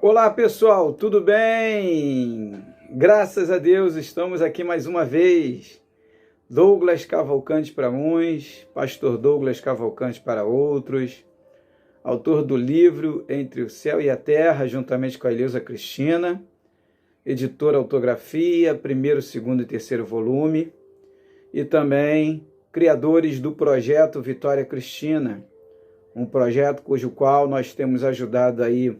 Olá pessoal, tudo bem? Graças a Deus estamos aqui mais uma vez. Douglas Cavalcante para uns, pastor Douglas Cavalcante para outros, autor do livro Entre o Céu e a Terra, juntamente com a Eleusa Cristina, editora Autografia, primeiro, segundo e terceiro volume, e também criadores do projeto Vitória Cristina, um projeto cujo qual nós temos ajudado aí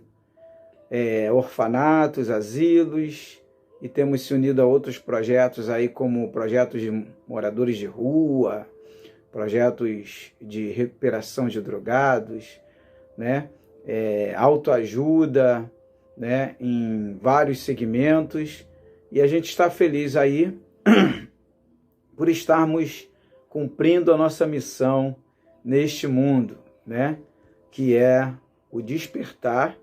orfanatos, asilos, e temos se unido a outros projetos aí, como projetos de moradores de rua, projetos de recuperação de drogados, né? Autoajuda, né? Em vários segmentos, e a gente está feliz aí por estarmos cumprindo a nossa missão neste mundo, né? Que é o despertar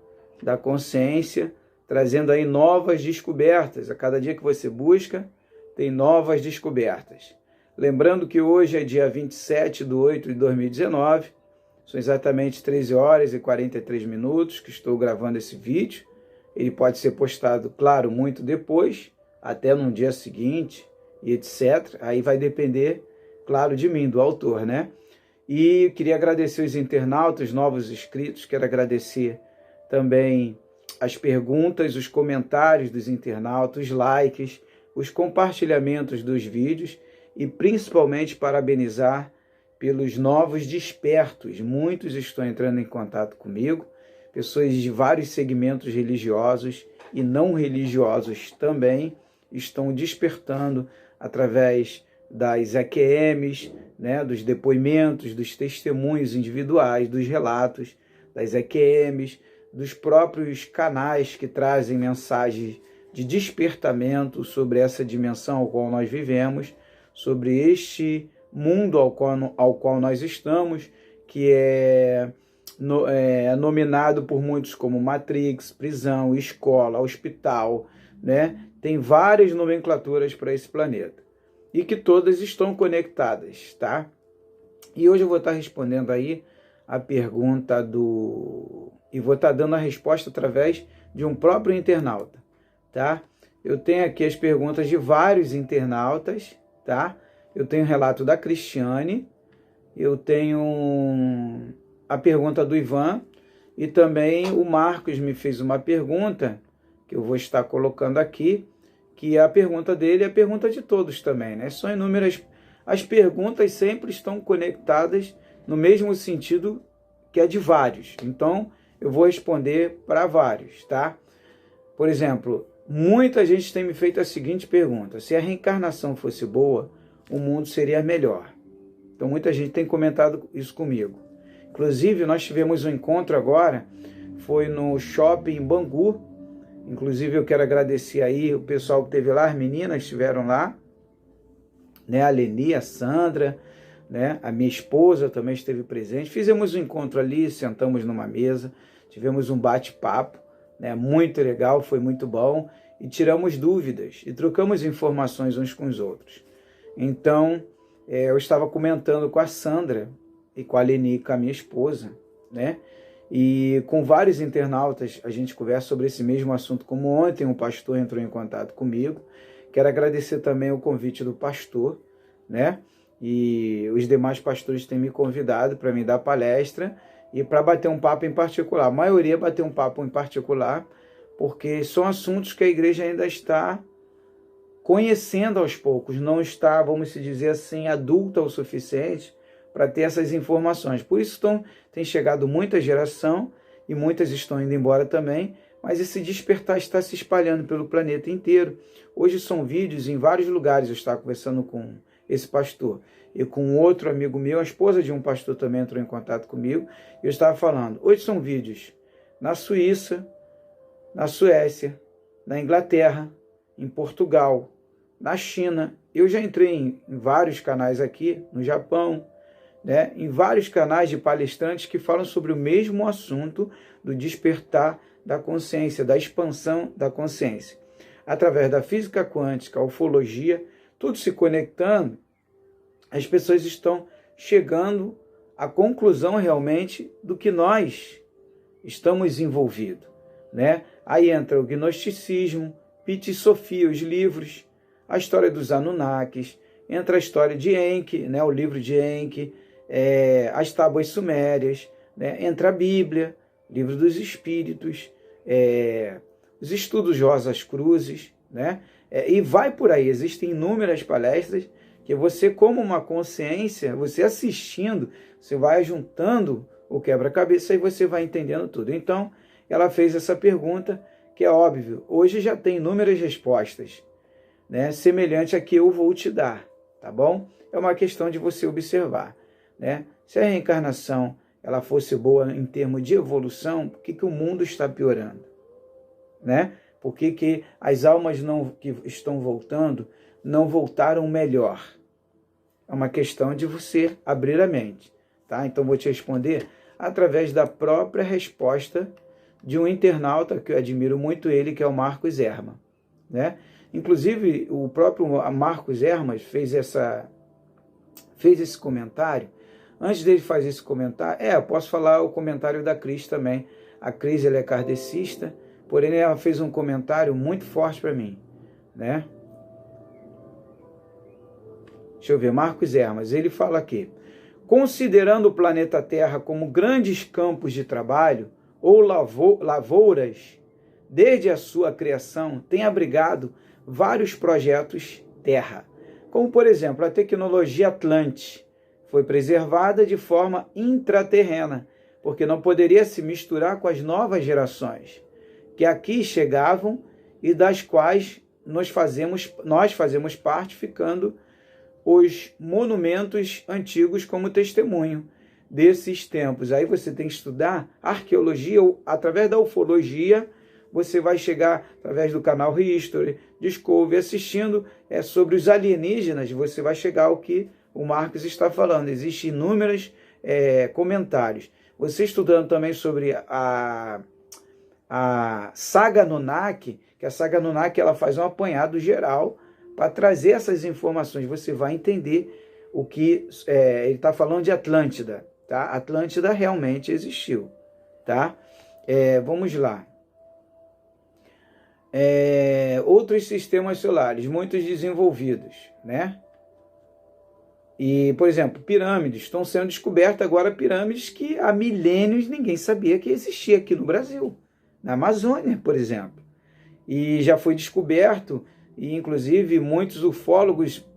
da consciência, trazendo aí novas descobertas. A cada dia que você busca, tem novas descobertas. Lembrando que hoje é dia 27/8/2019, são exatamente 13 horas e 43 minutos que estou gravando esse vídeo. Ele pode ser postado, claro, muito depois, até no dia seguinte, e etc. Aí vai depender, claro, de mim, do autor, né? E queria agradecer os internautas, novos inscritos, quero agradecer também as perguntas, os comentários dos internautas, os likes, os compartilhamentos dos vídeos e principalmente parabenizar pelos novos despertos. Muitos estão entrando em contato comigo, pessoas de vários segmentos religiosos e não religiosos também estão despertando através das EQMs, né, dos depoimentos, dos testemunhos individuais, dos relatos, das EQMs, dos próprios canais que trazem mensagens de despertamento sobre essa dimensão ao qual nós vivemos, sobre este mundo ao qual nós estamos, que é nominado por muitos como Matrix, prisão, escola, hospital, né? Tem várias nomenclaturas para esse planeta e que todas estão conectadas, tá? E hoje eu vou estar respondendo aí a pergunta e vou estar dando a resposta através de um próprio internauta, tá? Eu tenho aqui as perguntas de vários internautas, tá? Eu tenho o relato da Cristiane, eu tenho a pergunta do Ivan, e também o Marcos me fez uma pergunta, que eu vou estar colocando aqui, que a pergunta dele é a pergunta de todos também, né? São inúmeras. As perguntas sempre estão conectadas no mesmo sentido que é de vários. Então, eu vou responder para vários, tá? Por exemplo, muita gente tem me feito a seguinte pergunta: se a reencarnação fosse boa, o mundo seria melhor. Então, muita gente tem comentado isso comigo. Inclusive, nós tivemos um encontro agora, foi no shopping em Bangu. Inclusive, eu quero agradecer aí o pessoal que esteve lá, as meninas estiveram lá, né? A Leni, a Sandra, né? A minha esposa também esteve presente. Fizemos um encontro ali, sentamos numa mesa, tivemos um bate-papo, né? Muito legal, foi muito bom, e tiramos dúvidas e trocamos informações uns com os outros. Então, eu estava comentando com a Sandra e com a Leni, com a minha esposa, né? E com vários internautas a gente conversa sobre esse mesmo assunto, como ontem um pastor entrou em contato comigo. Quero agradecer também o convite do pastor, né? E os demais pastores têm me convidado para me dar palestra e para bater um papo em particular. A maioria bater um papo em particular, porque são assuntos que a igreja ainda está conhecendo aos poucos, não está, vamos dizer assim, adulta o suficiente para ter essas informações. Por isso tem chegado muita geração e muitas estão indo embora também, mas esse despertar está se espalhando pelo planeta inteiro. Hoje são vídeos em vários lugares. Eu estava conversando com esse pastor e com outro amigo meu, a esposa de um pastor também entrou em contato comigo, e eu estava falando, hoje são vídeos na Suíça, na Suécia, na Inglaterra, em Portugal, na China. Eu já entrei em vários canais aqui, no Japão, né, em vários canais de palestrantes que falam sobre o mesmo assunto do despertar da consciência, da expansão da consciência. Através da física quântica, a ufologia, tudo se conectando, as pessoas estão chegando à conclusão realmente do que nós estamos envolvidos. né? Aí entra o gnosticismo, Piti Sofia, os livros, a história dos Anunnakis, entra a história de Enki, né? O livro de Enki, as tábuas sumérias, né? Entra a Bíblia, livro dos Espíritos, os estudos Rosas Cruzes, né? E vai por aí, existem inúmeras palestras que você, como uma consciência, você assistindo, você vai juntando o quebra-cabeça e você vai entendendo tudo. Então, ela fez essa pergunta, que é óbvio, hoje já tem inúmeras respostas, né, semelhante a que eu vou te dar, tá bom? É uma questão de você observar, né? Se a reencarnação ela fosse boa em termos de evolução, por que o mundo está piorando, né? Por que as almas que estão voltando não voltaram melhor? É uma questão de você abrir a mente, tá? Então vou te responder através da própria resposta de um internauta que eu admiro muito ele, que é o Marcos Herman, né? Inclusive o próprio Marcos Herman fez esse comentário. Antes dele fazer esse comentário, eu posso falar o comentário da Cris também. A Cris, ela é kardecista, porém ela fez um comentário muito forte para mim, né? Deixa eu ver, Marcos Hermas, ele fala aqui: considerando o planeta Terra como grandes campos de trabalho ou lavouras, desde a sua criação tem abrigado vários projetos Terra, como por exemplo a tecnologia Atlante, foi preservada de forma intraterrena, porque não poderia se misturar com as novas gerações, que aqui chegavam e das quais nós fazemos parte, ficando os monumentos antigos como testemunho desses tempos. Aí você tem que estudar arqueologia, ou através da ufologia, você vai chegar através do canal History, Discovery, assistindo sobre os alienígenas, você vai chegar ao que o Marcos está falando. Existem inúmeros comentários. Você estudando também sobre a saga Anunnaki, que a saga Anunnaki ela faz um apanhado geral para trazer essas informações. Você vai entender o que ele está falando de Atlântida, tá? Atlântida realmente existiu, tá? Vamos lá. Outros sistemas solares, muitos desenvolvidos, né? E, por exemplo, pirâmides. Estão sendo descobertas agora pirâmides que há milênios ninguém sabia que existia aqui no Brasil, na Amazônia, por exemplo. E já foi descoberto, e inclusive muitos ufólogos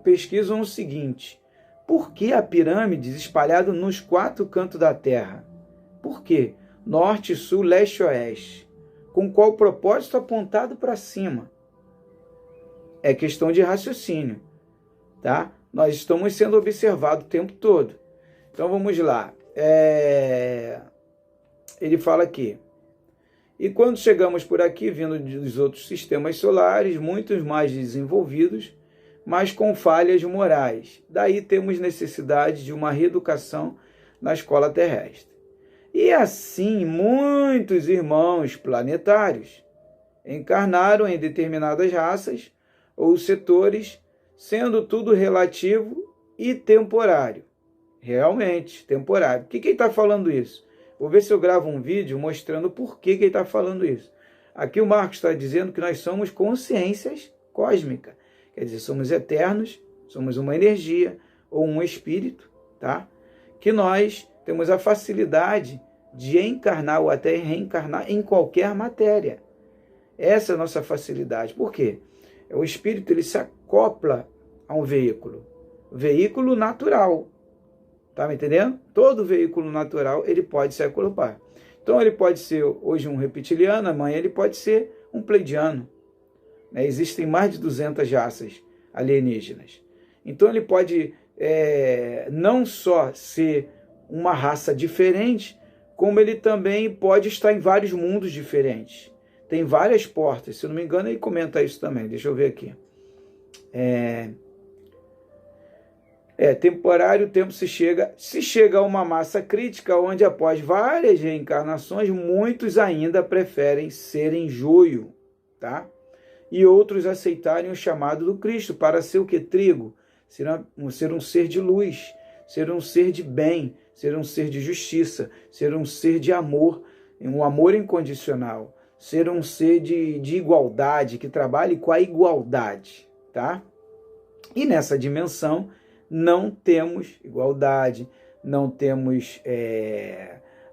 pesquisam o seguinte: por que há pirâmides espalhadas nos 4 cantos da Terra? Por quê? Norte, sul, leste e oeste. Com qual propósito apontado para cima? É questão de raciocínio, tá? Nós estamos sendo observados o tempo todo. Então vamos lá. Ele fala aqui: e quando chegamos por aqui, vindo dos outros sistemas solares, muitos mais desenvolvidos, mas com falhas morais. Daí temos necessidade de uma reeducação na escola terrestre. E assim, muitos irmãos planetários encarnaram em determinadas raças ou setores, sendo tudo relativo e temporário. Realmente, temporário. Por que ele está falando isso? Vou ver se eu gravo um vídeo mostrando por que ele está falando isso. Aqui o Marcos está dizendo que nós somos consciências cósmicas. Quer dizer, somos eternos, somos uma energia ou um espírito, tá? Que nós temos a facilidade de encarnar ou até reencarnar em qualquer matéria. Essa é a nossa facilidade. Por quê? O espírito ele se acopla a um veículo natural. Tá me entendendo? Todo veículo natural ele pode se acoplar. Então ele pode ser hoje um reptiliano, amanhã ele pode ser um pleidiano. Existem mais de 200 raças alienígenas. Então ele pode não só ser uma raça diferente, como ele também pode estar em vários mundos diferentes. Tem várias portas. Se eu não me engano, ele comenta isso também. Deixa eu ver aqui. Temporário, o tempo se chega a uma massa crítica, onde após várias reencarnações, muitos ainda preferem serem joio, tá? E outros aceitarem o chamado do Cristo para ser o que? Trigo, ser um ser de luz, ser um ser de bem, ser um ser de justiça, ser um ser de amor, um amor incondicional, ser um ser de igualdade, que trabalhe com a igualdade, tá? E nessa dimensão não temos igualdade, não temos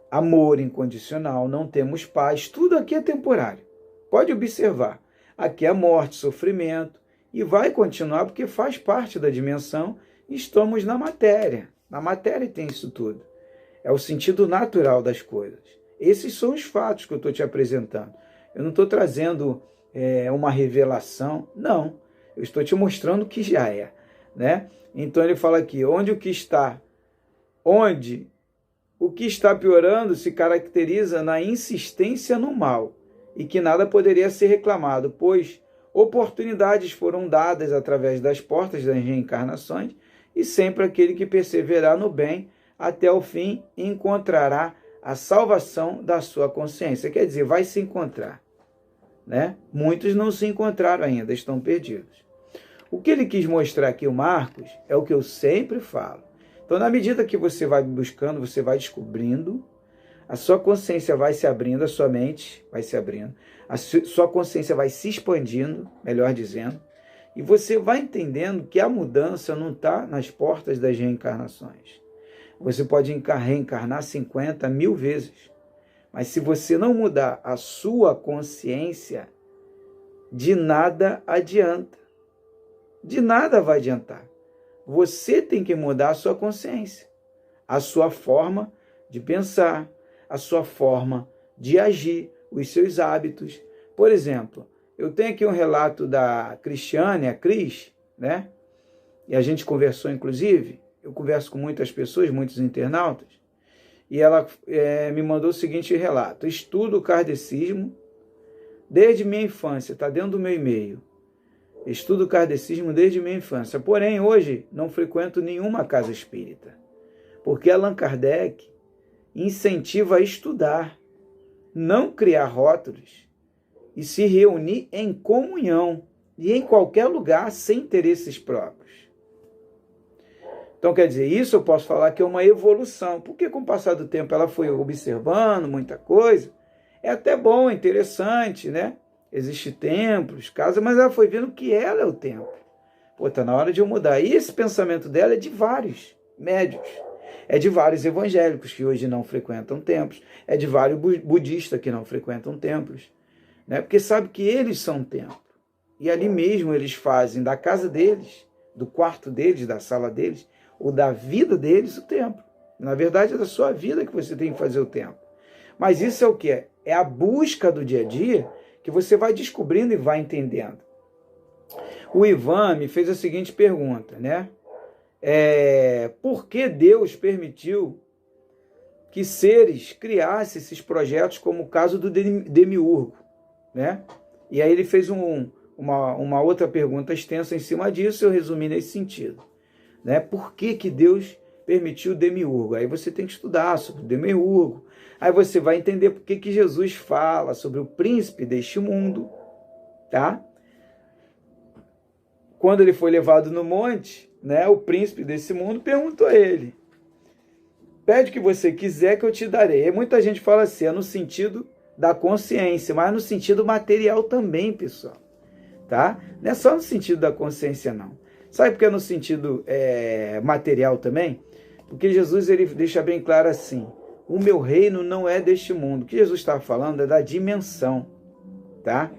amor incondicional, não temos paz, tudo aqui é temporário. Pode observar, aqui é morte, sofrimento, e vai continuar porque faz parte da dimensão e estamos na matéria. Na matéria tem isso tudo. É o sentido natural das coisas. Esses são os fatos que eu estou te apresentando. Eu não estou trazendo uma revelação, não. Eu estou te mostrando o que já é, né? Então ele fala aqui, onde o que está piorando se caracteriza na insistência no mal, e que nada poderia ser reclamado, pois oportunidades foram dadas através das portas das reencarnações, e sempre aquele que perseverar no bem até o fim encontrará a salvação da sua consciência. Quer dizer, vai se encontrar, né? Muitos não se encontraram ainda, estão perdidos. O que ele quis mostrar aqui, o Marcos, é o que eu sempre falo. Então, na medida que você vai buscando, você vai descobrindo, a sua consciência vai se abrindo, a sua mente vai se abrindo, a sua consciência vai se expandindo, melhor dizendo, e você vai entendendo que a mudança não está nas portas das reencarnações. Você pode reencarnar 50 mil vezes, mas se você não mudar a sua consciência, de nada adianta. De nada vai adiantar. Você tem que mudar a sua consciência, a sua forma de pensar, a sua forma de agir, os seus hábitos. Por exemplo, eu tenho aqui um relato da Cristiane, a Cris, né? E a gente conversou, inclusive, eu converso com muitas pessoas, muitos internautas, e ela me mandou o seguinte relato: estudo o kardecismo desde minha infância, está dentro do meu e-mail. Estudo o kardecismo desde minha infância, porém hoje não frequento nenhuma casa espírita, porque Allan Kardec incentiva a estudar, não criar rótulos e se reunir em comunhão e em qualquer lugar sem interesses próprios. Então, quer dizer, isso eu posso falar que é uma evolução, porque com o passar do tempo ela foi observando muita coisa, é até bom, é interessante, né? Existem templos, casas, mas ela foi vendo que ela é o templo. Pô, tá na hora de eu mudar. E esse pensamento dela é de vários médiuns, é de vários evangélicos que hoje não frequentam templos, é de vários budistas que não frequentam templos, né? Porque sabe que eles são templo. E ali mesmo eles fazem da casa deles, do quarto deles, da sala deles, ou da vida deles, o templo. Na verdade, é da sua vida que você tem que fazer o templo. Mas isso é o que? É a busca do dia a dia que você vai descobrindo e vai entendendo. O Ivan me fez a seguinte pergunta, né? Por que Deus permitiu que seres criassem esses projetos, como o caso do Demiurgo, né? E aí ele fez uma outra pergunta extensa em cima disso, eu resumi nesse sentido, né? Por que Deus permitiu o Demiurgo? Aí você tem que estudar sobre o Demiurgo, aí você vai entender por que Jesus fala sobre o príncipe deste mundo, tá? Quando ele foi levado no monte, né, o príncipe desse mundo perguntou a ele: pede o que você quiser que eu te darei. E muita gente fala assim, é no sentido da consciência, mas no sentido material também, pessoal, tá? Não é só no sentido da consciência, não. Sabe por que é no sentido material também? Porque Jesus ele deixa bem claro assim: o meu reino não é deste mundo. O que Jesus estava falando é da dimensão, tá?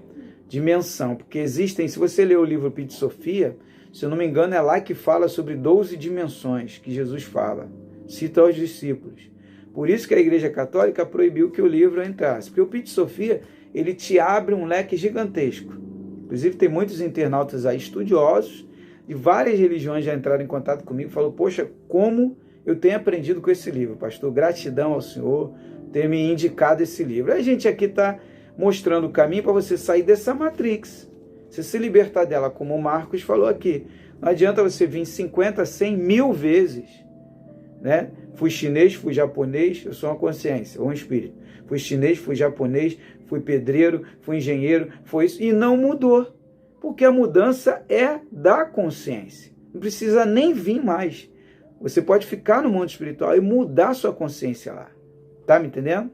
Dimensão, porque existem, se você ler o livro Pitsofia, se eu não me engano, é lá que fala sobre 12 dimensões que Jesus fala, cita aos discípulos. Por isso que a Igreja Católica proibiu que o livro entrasse, porque o Pitsofia, ele te abre um leque gigantesco. Inclusive tem muitos internautas aí, estudiosos, de várias religiões já entraram em contato comigo e falaram: poxa, como eu tenho aprendido com esse livro, pastor, gratidão ao senhor ter me indicado esse livro. A gente aqui está mostrando o caminho para você sair dessa matrix, você se libertar dela, como o Marcos falou aqui. Não adianta você vir 50, 100 mil vezes, né? Fui chinês, fui japonês, eu sou uma consciência, ou um espírito. Fui chinês, fui japonês, fui pedreiro, fui engenheiro, foi isso, e não mudou. Porque a mudança é da consciência. Não precisa nem vir mais. Você pode ficar no mundo espiritual e mudar sua consciência lá. Tá me entendendo?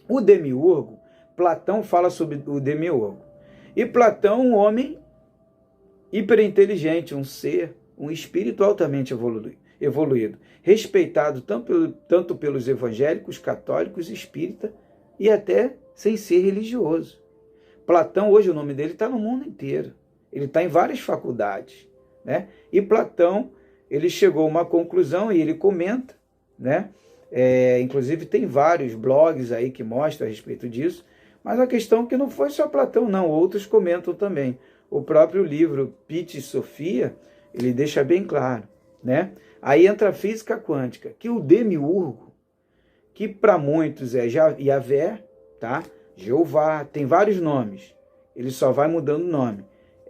O demiurgo, Platão fala sobre o demiurgo. E Platão, um homem hiperinteligente, um ser, um espírito altamente evoluído, respeitado tanto pelos evangélicos, católicos, espíritas e até sem ser religioso. Platão, hoje o nome dele está no mundo inteiro. Ele está em várias faculdades, né? E Platão, ele chegou a uma conclusão e ele comenta, né? Inclusive tem vários blogs aí que mostram a respeito disso, mas a questão é que não foi só Platão, não, outros comentam também. O próprio livro Pit e Sofia, ele deixa bem claro, né? Aí entra a física quântica, que o demiurgo, que para muitos é Yahvé, tá? Jeová, tem vários nomes, ele só vai mudando o nome.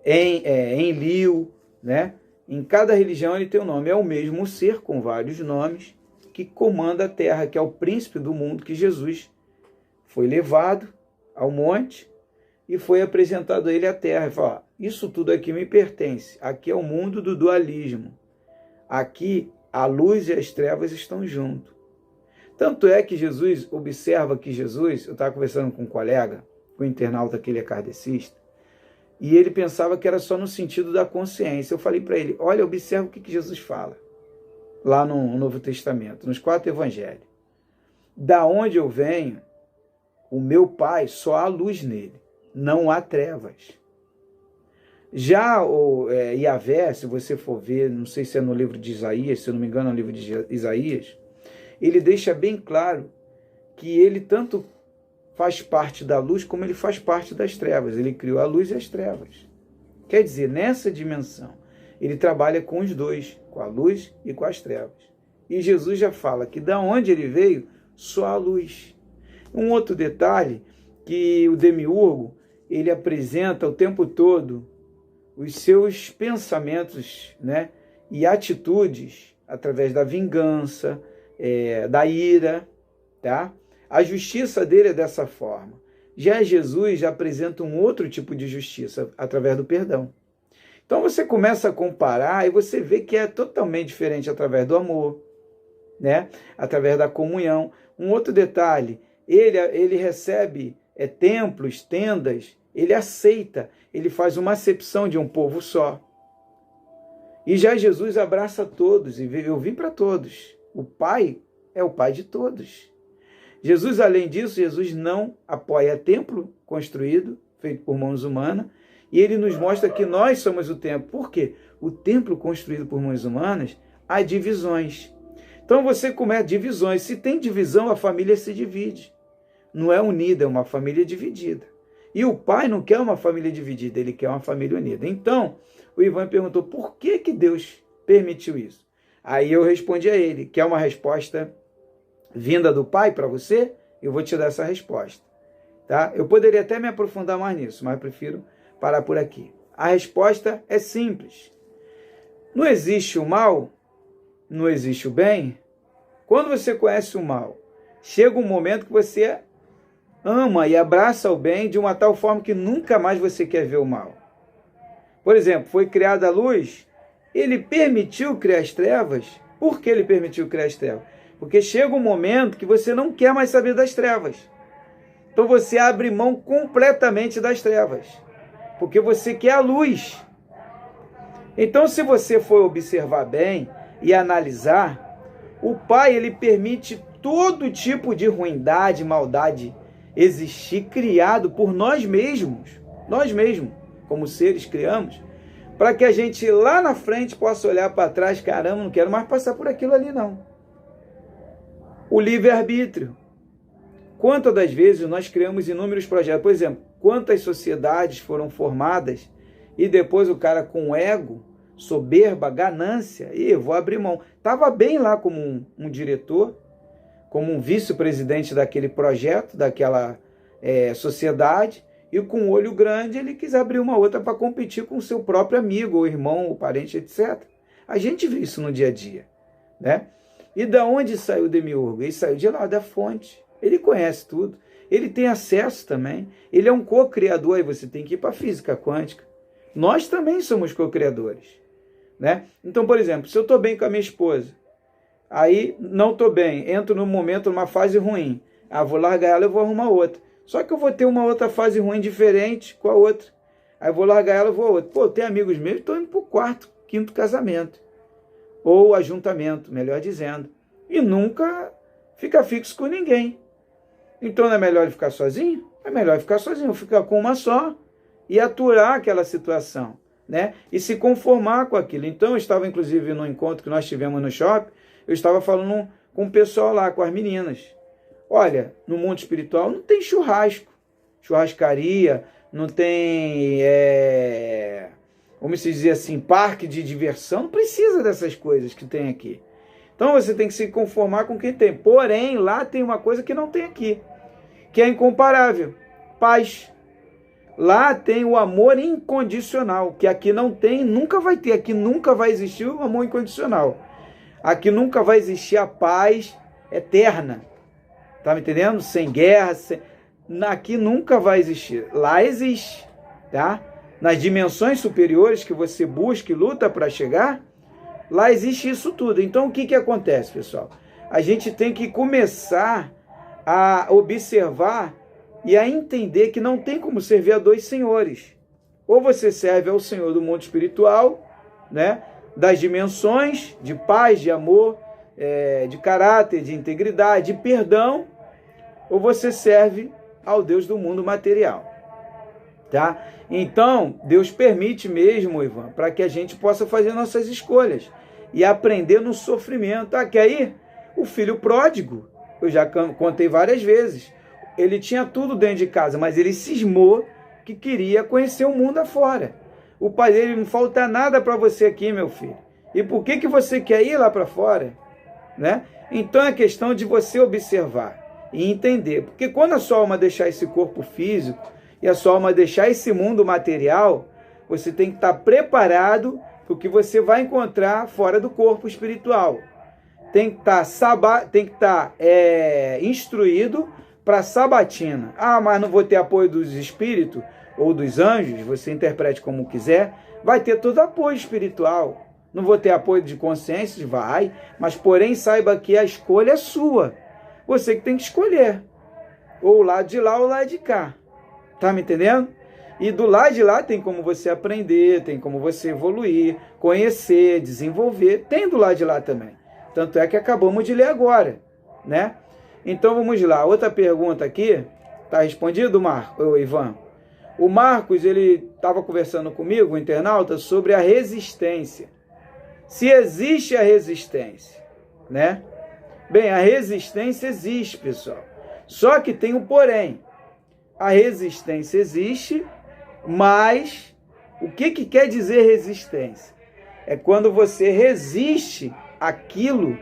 Enlil, né? Em cada religião ele tem um nome, é o mesmo ser com vários nomes que comanda a terra, que é o príncipe do mundo, que Jesus foi levado ao monte e foi apresentado a ele a terra. E falou, isso tudo aqui me pertence, aqui é o mundo do dualismo, aqui a luz e as trevas estão juntos. Tanto é que Jesus, observa que Jesus, eu estava conversando com um colega, com um internauta que ele é kardecista, e ele pensava que era só no sentido da consciência. Eu falei para ele, olha, observa o que Jesus fala, lá no Novo Testamento, nos 4 evangelhos. Da onde eu venho, o meu Pai, só há luz nele, não há trevas. Já o Yahvé, se você for ver, não sei se é no livro de Isaías, se eu não me engano é no livro de Isaías, ele deixa bem claro que ele tanto faz parte da luz como ele faz parte das trevas. Ele criou a luz e as trevas. Quer dizer, nessa dimensão, ele trabalha com os dois, com a luz e com as trevas. E Jesus já fala que da onde ele veio, só a luz. Um outro detalhe, que o demiurgo, ele apresenta o tempo todo os seus pensamentos, né, e atitudes através da vingança, da ira, tá? A justiça dele é dessa forma. Já Jesus já apresenta um outro tipo de justiça, através do perdão. Então você começa a comparar e você vê que é totalmente diferente através do amor, né? Através da comunhão. Um outro detalhe, ele recebe templos, tendas, ele aceita, ele faz uma acepção de um povo só. E já Jesus abraça todos, e eu vim para todos. O Pai é o Pai de todos. Jesus, além disso, Jesus não apoia templo construído, feito por mãos humanas, e ele nos mostra que nós somos o templo. Por quê? O templo construído por mãos humanas, há divisões. Então você começa divisões. Se tem divisão, a família se divide. Não é unida, é uma família dividida. E o Pai não quer uma família dividida, ele quer uma família unida. Então, o Ivan perguntou, por que Deus permitiu isso? Aí eu respondi a ele, quer uma resposta vinda do Pai para você? Eu vou te dar essa resposta. Tá? Eu poderia até me aprofundar mais nisso, mas prefiro parar por aqui. A resposta é simples. Não existe o mal, não existe o bem. Quando você conhece o mal, chega um momento que você ama e abraça o bem de uma tal forma que nunca mais você quer ver o mal. Por exemplo, foi criada a luz, ele permitiu criar as trevas. Por que ele permitiu criar as trevas? Porque chega um momento que você não quer mais saber das trevas. Então você abre mão completamente das trevas, porque você quer a luz. Então, se você for observar bem e analisar, o Pai, ele permite todo tipo de ruindade, maldade existir, criado por nós mesmos, como seres, criamos, para que a gente lá na frente possa olhar para trás, caramba, não quero mais passar por aquilo ali não. O livre-arbítrio. Quantas das vezes nós criamos inúmeros projetos, por exemplo, quantas sociedades foram formadas e depois o cara com ego, soberba, ganância, e eu vou abrir mão. Estava bem lá como um diretor, como um vice-presidente daquele projeto, daquela sociedade, e com um olho grande ele quis abrir uma outra para competir com o seu próprio amigo, ou irmão, ou parente, etc. A gente vê isso no dia a dia, né? E da onde saiu o demiurgo? Ele saiu de lá, da fonte. Ele conhece tudo, ele tem acesso também, ele é um co-criador, aí você tem que ir para a física quântica. Nós também somos co-criadores, né? Então, por exemplo, se eu estou bem com a minha esposa, aí não estou bem, entro num momento, numa fase ruim, Ah, vou largar ela, eu vou arrumar outra. Só que eu vou ter uma outra fase ruim diferente com a outra. Aí eu vou largar ela, eu vou a outra. Pô, tem amigos meus que estão indo para o quarto, quinto casamento. Ou ajuntamento, melhor dizendo. E nunca fica fixo com ninguém. Então não é melhor ele ficar sozinho? É melhor ficar sozinho, ficar com uma só e aturar aquela situação, né? E se conformar com aquilo. Então eu estava inclusive no encontro que nós tivemos no shopping, eu estava falando com o pessoal lá, com as meninas. Olha, no mundo espiritual não tem churrasco, churrascaria, não tem, vamos dizer assim, parque de diversão, não precisa dessas coisas que tem aqui. Então você tem que se conformar com o que tem. Porém, lá tem uma coisa que não tem aqui, que é incomparável, paz. Lá tem o amor incondicional, que aqui não tem, nunca vai ter. Aqui nunca vai existir o amor incondicional. Aqui nunca vai existir a paz eterna. Tá me entendendo? Sem guerra, aqui nunca vai existir. Lá existe, tá? Nas dimensões superiores que você busca e luta para chegar, lá existe isso tudo. Então o que acontece, pessoal? A gente tem que começar a observar e a entender que não tem como servir a dois senhores. Ou você serve ao Senhor do mundo espiritual, né? Das dimensões de paz, de amor, de caráter, de integridade, de perdão, ou você serve ao Deus do mundo material, tá? Então, Deus permite mesmo, Ivan, para que a gente possa fazer nossas escolhas e aprender no sofrimento. Que aí, o filho pródigo, eu já contei várias vezes, ele tinha tudo dentro de casa, mas ele cismou que queria conhecer o mundo afora. O pai dele: não falta nada para você aqui, meu filho. E por que você quer ir lá para fora? Né? Então é questão de você observar e entender. Porque quando a sua alma deixar esse corpo físico e a sua alma deixar esse mundo material, você tem que estar preparado para o que você vai encontrar fora do corpo espiritual. Tem que estar instruído para a sabatina. Ah, mas não vou ter apoio dos espíritos ou dos anjos, você interprete como quiser, vai ter todo apoio espiritual. Não vou ter apoio de consciência, vai, mas porém saiba que a escolha é sua. Você que tem que escolher, ou o lado de lá ou o lado de cá. Tá me entendendo? E do lado de lá tem como você aprender, tem como você evoluir, conhecer, desenvolver. Tem do lado de lá também. Tanto é que acabamos de ler agora, né? Então vamos lá. Outra pergunta aqui. Tá respondido, Ivan? O Marcos, ele estava conversando comigo, o internauta, sobre a resistência. Se existe a resistência, né? Bem, a resistência existe, pessoal. Só que tem um porém. A resistência existe, mas o que quer dizer resistência? É quando você resiste àquilo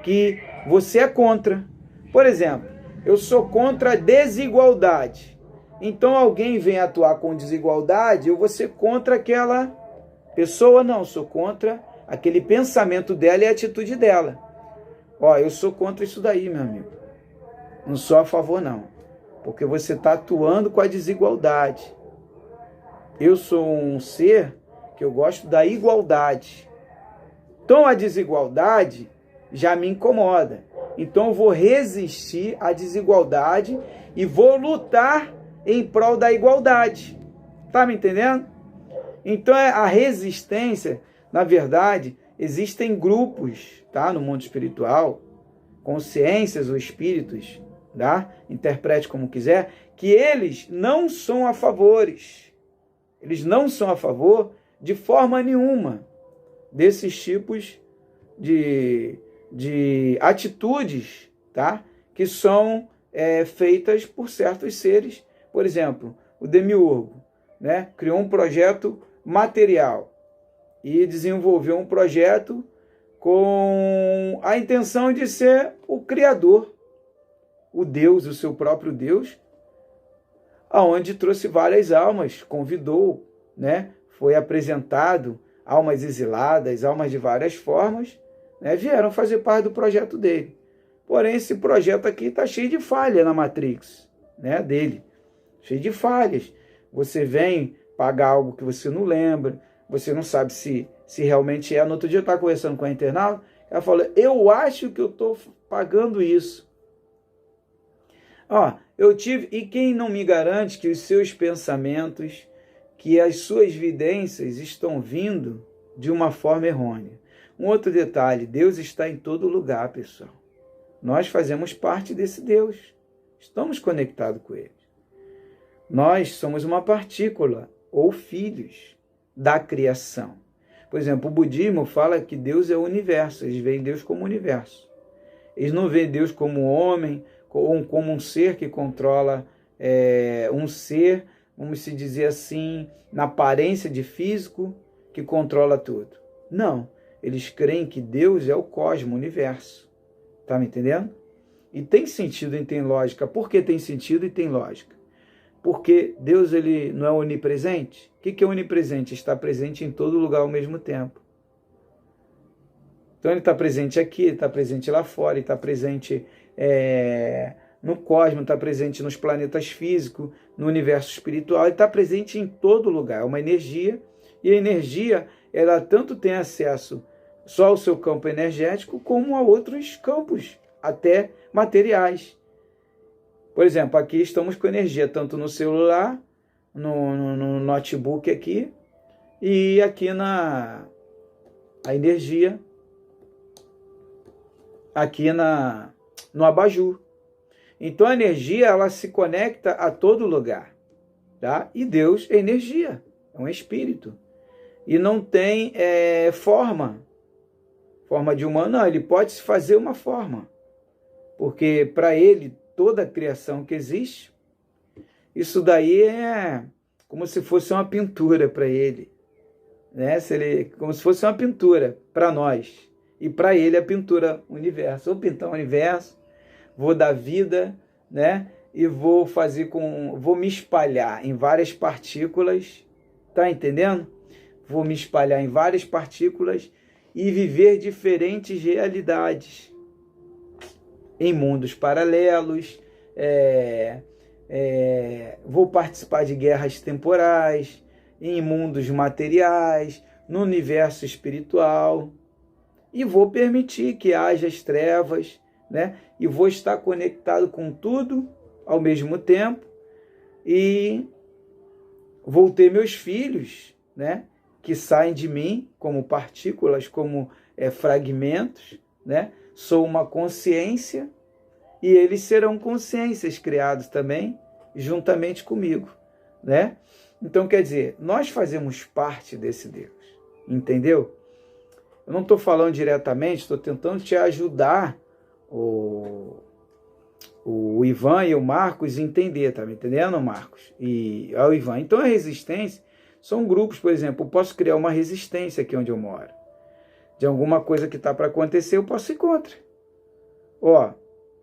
que você é contra. Por exemplo, eu sou contra a desigualdade. Então alguém vem atuar com desigualdade, eu vou ser contra aquela pessoa? Não, sou contra aquele pensamento dela e a atitude dela. Eu sou contra isso daí, meu amigo. Não sou a favor, não. Porque você está atuando com a desigualdade. Eu sou um ser que eu gosto da igualdade. Então a desigualdade já me incomoda. Então eu vou resistir à desigualdade e vou lutar em prol da igualdade. Tá me entendendo? Então a resistência, na verdade, existem grupos, tá, no mundo espiritual, consciências ou espíritos, tá? Interprete como quiser, que eles não são a favores. Eles não são a favor de forma nenhuma desses tipos de atitudes, tá? Que são feitas por certos seres. Por exemplo, o Demiurgo, né? Criou um projeto material e desenvolveu um projeto com a intenção de ser o Criador, o Deus, o seu próprio Deus, aonde trouxe várias almas, convidou, né? Foi apresentado almas exiladas, almas de várias formas, né? Vieram fazer parte do projeto dele. Porém, esse projeto aqui está cheio de falha na Matrix, né? Dele, cheio de falhas. Você vem pagar algo que você não lembra, você não sabe se realmente é. No outro dia eu estava conversando com a internauta, ela falou: eu acho que eu estou pagando isso. Ó, eu tive, e quem não me garante que os seus pensamentos, que as suas vidências estão vindo de uma forma errônea? Um outro detalhe, Deus está em todo lugar, pessoal. Nós fazemos parte desse Deus. Estamos conectados com Ele. Nós somos uma partícula, ou filhos, da criação. Por exemplo, o budismo fala que Deus é o universo. Eles veem Deus como universo. Eles não veem Deus como homem, ou como um ser que controla um ser, vamos se dizer assim, na aparência de físico, que controla tudo. Não. Eles creem que Deus é o cosmos, o universo. Tá me entendendo? E tem sentido e tem lógica. Por que tem sentido e tem lógica? Porque Deus, ele não é onipresente? O que é onipresente? Está presente em todo lugar ao mesmo tempo. Então ele está presente aqui, ele está presente lá fora, ele está presente no cosmos, está presente nos planetas físicos, no universo espiritual, ele está presente em todo lugar. É uma energia, e a energia, ela tanto tem acesso só ao seu campo energético, como a outros campos, até materiais. Por exemplo, aqui estamos com energia, tanto no celular, no notebook aqui, e aqui a energia, aqui no abajur. Então a energia, ela se conecta a todo lugar, tá? E Deus é energia, é um espírito. E não tem forma de humano, não. Ele pode se fazer uma forma, porque para ele, toda a criação que existe, isso daí é como se fosse uma pintura para ele, né? Como se fosse uma pintura para nós, e para ele a pintura universo. Vou pintar o universo, vou dar vida, né? E vou me espalhar em várias partículas, tá entendendo? Vou me espalhar em várias partículas e viver diferentes realidades em mundos paralelos. Vou participar de guerras temporais, em mundos materiais, no universo espiritual, e vou permitir que haja as trevas, né? E vou estar conectado com tudo ao mesmo tempo, e vou ter meus filhos, né? Que saem de mim como partículas, como fragmentos, né? Sou uma consciência, e eles serão consciências criados também, juntamente comigo, né? Então, quer dizer, nós fazemos parte desse Deus, entendeu? Eu não estou falando diretamente, estou tentando te ajudar, o Ivan e o Marcos, entender, tá me entendendo, Marcos? E o Ivan. Então, a resistência são grupos, por exemplo, eu posso criar uma resistência aqui onde eu moro. De alguma coisa que está para acontecer, eu posso ir contra. Ó,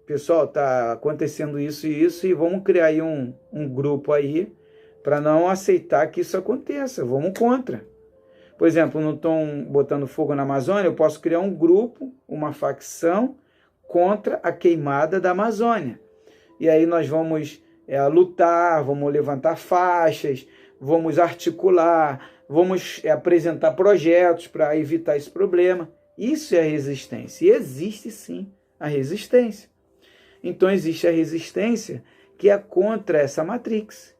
pessoal, está acontecendo isso e isso, e vamos criar aí um grupo aí para não aceitar que isso aconteça. Vamos contra. Por exemplo, não estão botando fogo na Amazônia, eu posso criar um grupo, uma facção contra a queimada da Amazônia. E aí nós vamos lutar, vamos levantar faixas, vamos articular, vamos apresentar projetos para evitar esse problema. Isso é a resistência. E existe sim a resistência. Então existe a resistência que é contra essa Matrix,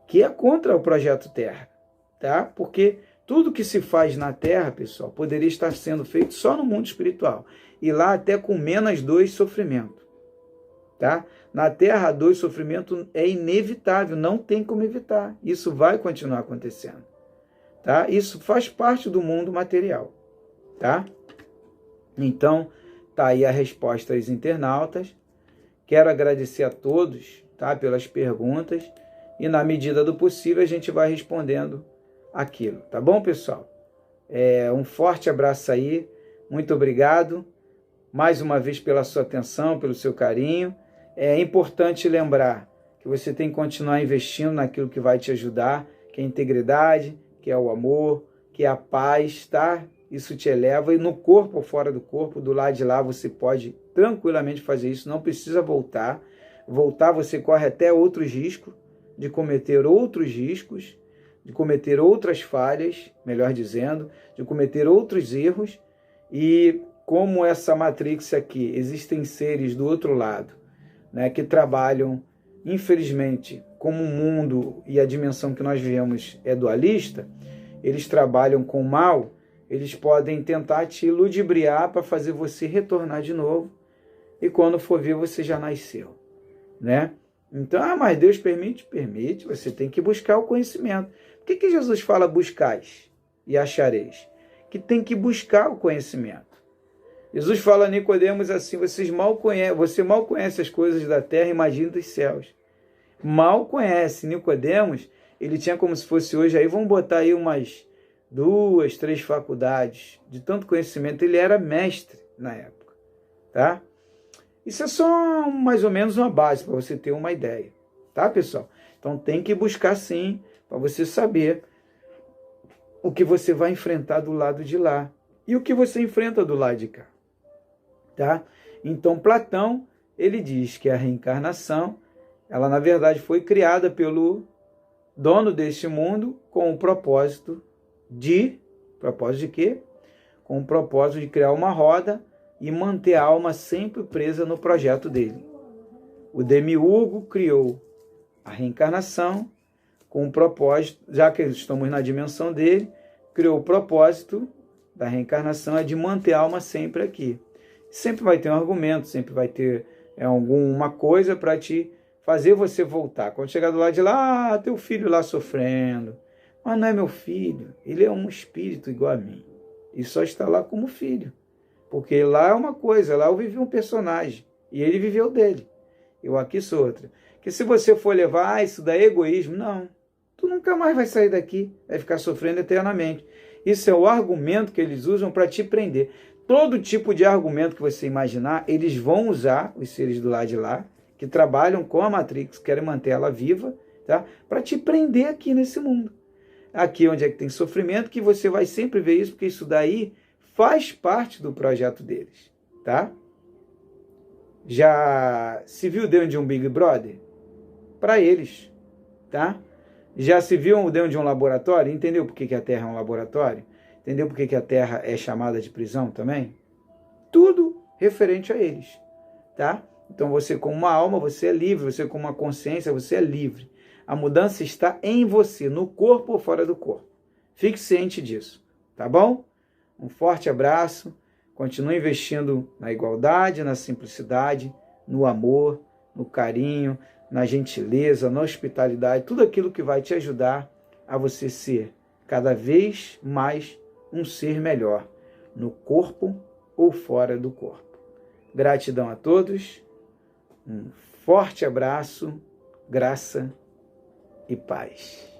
que é contra o projeto Terra, tá? Porque tudo que se faz na Terra, pessoal, poderia estar sendo feito só no mundo espiritual. E lá até com -2 sofrimento, tá? Na Terra, 2 sofrimento é inevitável, não tem como evitar. Isso vai continuar acontecendo, tá? Isso faz parte do mundo material, tá? Então, tá aí a resposta aos internautas. Quero agradecer a todos, tá, pelas perguntas, e na medida do possível a gente vai respondendo aquilo, tá bom, pessoal? Um forte abraço aí, muito obrigado mais uma vez pela sua atenção, pelo seu carinho. É importante lembrar que você tem que continuar investindo naquilo que vai te ajudar, que é a integridade, que é o amor, que é a paz, tá? Isso te eleva, e no corpo ou fora do corpo, do lado de lá, você pode tranquilamente fazer isso, não precisa voltar. Voltar, você corre até outros riscos, de cometer outros riscos, de cometer outras falhas, melhor dizendo, de cometer outros erros. E como essa Matrix aqui, existem seres do outro lado, né, que trabalham, infelizmente, como o mundo e a dimensão que nós vivemos é dualista, eles trabalham com o mal, eles podem tentar te ludibriar para fazer você retornar de novo, e quando for ver, você já nasceu, né? Então, mas Deus permite? Permite, você tem que buscar o conhecimento. Por que Jesus fala buscais e achareis? Que tem que buscar o conhecimento. Jesus fala a Nicodemos assim, você mal conhece as coisas da terra, imagina dos céus. Mal conhece. Nicodemos, ele tinha como se fosse hoje, aí vamos botar aí umas 2, 3 faculdades de tanto conhecimento, ele era mestre na época, tá? Isso é só mais ou menos uma base para você ter uma ideia, tá, pessoal? Então tem que buscar sim, para você saber o que você vai enfrentar do lado de lá e o que você enfrenta do lado de cá, tá? Então Platão, ele diz que a reencarnação, ela na verdade foi criada pelo dono deste mundo com o propósito de quê? Com o propósito de criar uma roda e manter a alma sempre presa no projeto dele. O demiurgo criou a reencarnação com o propósito, já que estamos na dimensão dele, criou o propósito da reencarnação é de manter a alma sempre aqui. Sempre vai ter um argumento, sempre vai ter alguma coisa para te fazer você voltar. Quando chegar do lado de lá, teu filho lá sofrendo. Mas não é meu filho, ele é um espírito igual a mim. E só está lá como filho. Porque lá é uma coisa, lá eu vivi um personagem. E ele viveu dele. Eu aqui sou outra. Que se você for levar, isso daí é egoísmo. Não. Tu nunca mais vai sair daqui. Vai ficar sofrendo eternamente. Isso é o argumento que eles usam para te prender. Todo tipo de argumento que você imaginar, eles vão usar, os seres do lado de lá, que trabalham com a Matrix, querem manter ela viva, tá? Para te prender aqui nesse mundo. Aqui onde é que tem sofrimento, que você vai sempre ver isso, porque isso daí faz parte do projeto deles, tá? Já se viu dentro de um Big Brother? Para eles, tá? Já se viu dentro de um laboratório? Entendeu por que a Terra é um laboratório? Entendeu por que a Terra é chamada de prisão também? Tudo referente a eles, tá? Então você como uma alma, você é livre, você como uma consciência, você é livre. A mudança está em você, no corpo ou fora do corpo. Fique ciente disso, tá bom? Um forte abraço, continue investindo na igualdade, na simplicidade, no amor, no carinho, na gentileza, na hospitalidade, tudo aquilo que vai te ajudar a você ser cada vez mais um ser melhor, no corpo ou fora do corpo. Gratidão a todos, um forte abraço, graça e paz.